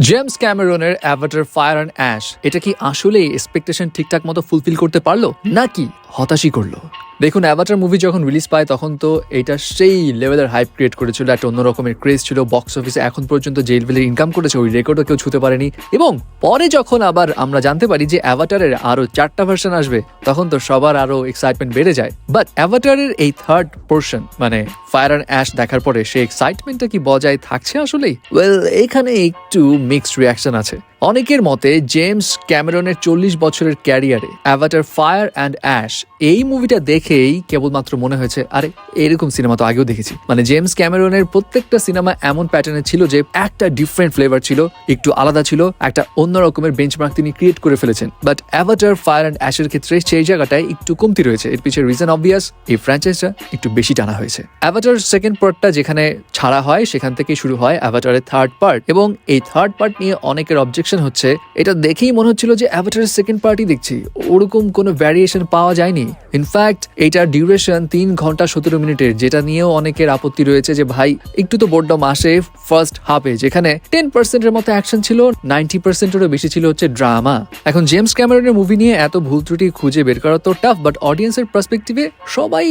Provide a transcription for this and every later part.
James ক্যামেরনের Avatar fire and ash এটা কি আসলে এক্সপেকটেশন ঠিকঠাক মতো ফুলফিল করতে পারলো নাকি হতাশই করলো? দেখুন, অ্যাভাটার মুভি যখন রিলিজ পায় তখন তো এটা সেই লেভেলের হাইপ ক্রিয়েট করেছিল, একটা অন্য রকমের ক্রেজ ছিল। বক্স অফিসে এখন পর্যন্ত যে লেভেলের ইনকাম করেছে ওই রেকর্ডও কেউ ছুতে পারেনি। এবং পরে যখন আবার আমরা জানতে পারি যে অ্যাভাটারের আরো 4টা ভার্সন আসবে, তখন তো সবার আরো এক্সাইটমেন্ট বেড়ে যায়। বাট অ্যাভাটারের এই থার্ড পোর্শন মানে ফায়ার অ্যান্ড অ্যাশ দেখার পরে সেই এক্সাইটমেন্টটা কি বজায় থাকছে আসলেই? ওয়েল, এখানে একটু মিক্সড রিয়াকশন আছে। অনেকের মতে জেমস ক্যামেরনের 40 বছরের ক্যারিয়ারে অ্যাভাটার ফায়ার অ্যান্ড অ্যাশ এই মুভিটা দেখেই কেবলমাত্র মনে হয়েছে আরে এরকম সিনেমা তো আগেও দেখেছি। মানে জেমস ক্যামেরনের প্রত্যেকটা সিনেমা এমন প্যাটার্নে ছিল যে একটা ডিফারেন্ট ফ্লেভার ছিল, একটু আলাদা ছিল, একটা অন্য রকমের বেঞ্চমার্ক তিনি ক্রিয়েট করে ফেলেছেন। বাট অ্যাভাটার ফায়ার অ্যান্ড অ্যাশের ক্ষেত্রে সেই জায়গাটায় একটু কমতি রয়েছে। এর পিছনে রিজন অবভিয়াস, এই ফ্র্যাঞ্চাইজটা একটু বেশি টানা হয়েছে। অ্যাভাটার সেকেন্ড পার্টটা যেখানে ছাড়া হয় সেখান থেকেই শুরু হয় অ্যাভাটারের থার্ড পার্ট, এবং এই থার্ড পার্ট নিয়ে অনেকের অবজেকশন হচ্ছে এটা দেখেই মনে হচ্ছিল যে অ্যাভাটারের সেকেন্ড পার্টই দেখছি, ওরকম কোনো ভ্যারিয়েশন পাওয়া যায়নি। ইনফ্যাক্ট এইটার ডিউরেশন 3 ঘন্টা 17 মিনিটের, যেটা নিয়েও অনেকের আপত্তি রয়েছে যে ভাই একটু তো বোর্ডম আসে ফার্স্ট হাফে, যেখানে 10%-এর মতো অ্যাকশন ছিল, 90%-এরও বেশি ছিল হচ্ছে ড্রামা। এখন জেমস ক্যামেরনের মুভি নিয়ে এত ভুল ত্রুটি খুঁজে বের করা তো টাফ, বাট অডিয়েন্সের পার্সপেক্টিভে সবাই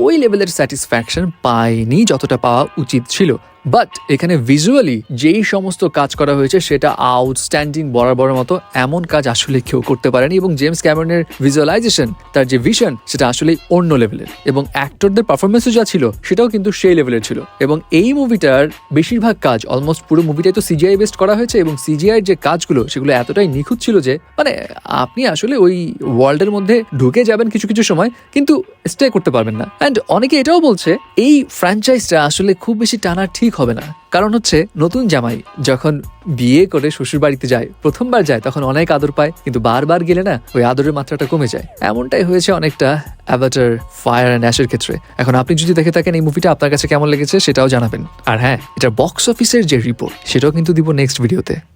ওই লেভেলের স্যাটিসফ্যাকশন পায়নি যতটা পাওয়া উচিত ছিল। বাট এখানে ভিজুয়ালি যেই সমস্ত কাজ করা হয়েছে সেটা আউটস্ট্যান্ডিং বরাবরের মতো এমন কাজ আসলে কেউ করতে পারেনি। এবং জেমস ক্যামেরনের ভিজুয়ালাইজেশন, তার যে ভিশন, সেটা আসলে অন্য লেভেলের। এবং অ্যাক্টরদের পারফরমেন্সও যা ছিল সেটাও কিন্তু সেই লেভেলের ছিল। এবং এই মুভিটার বেশিরভাগ কাজ, অলমোস্ট পুরো মুভিটাই তো সিজিআই বেস্ট করা হয়েছে, এবং সিজিআই যে কাজগুলো সেগুলো এতটাই নিখুঁত ছিল যে মানে আপনি আসলে ওই ওয়ার্ল্ডের মধ্যে ঢুকে যাবেন কিছু কিছু সময়, কিন্তু স্টে করতে পারবেন না। অ্যান্ড অনেকে এটাও বলছে এই ফ্র্যাঞ্চাইজটা আসলে খুব বেশি টানা ঠিক হবে না, কারণ হচ্ছে নতুন জামাই যখন বিয়ে করে শ্বশুর বাড়িতে যায়, প্রথমবার যায় তখন অনেক আদর পায়, কিন্তু বারবার গেলে না ওই আদরের মাত্রাটা কমে যায়। এমনটাই হয়েছে অনেকটা অ্যাভাটার ফায়ার অ্যান্ড অ্যাশের ক্ষেত্রে। এখন আপনি যদি দেখে থাকেন এই মুভিটা আপনার কাছে কেমন লেগেছে সেটাও জানাবেন। আর হ্যাঁ, এটা বক্স অফিসের যে রিপোর্ট সেটাও কিন্তু দিব নেক্সট ভিডিওতে।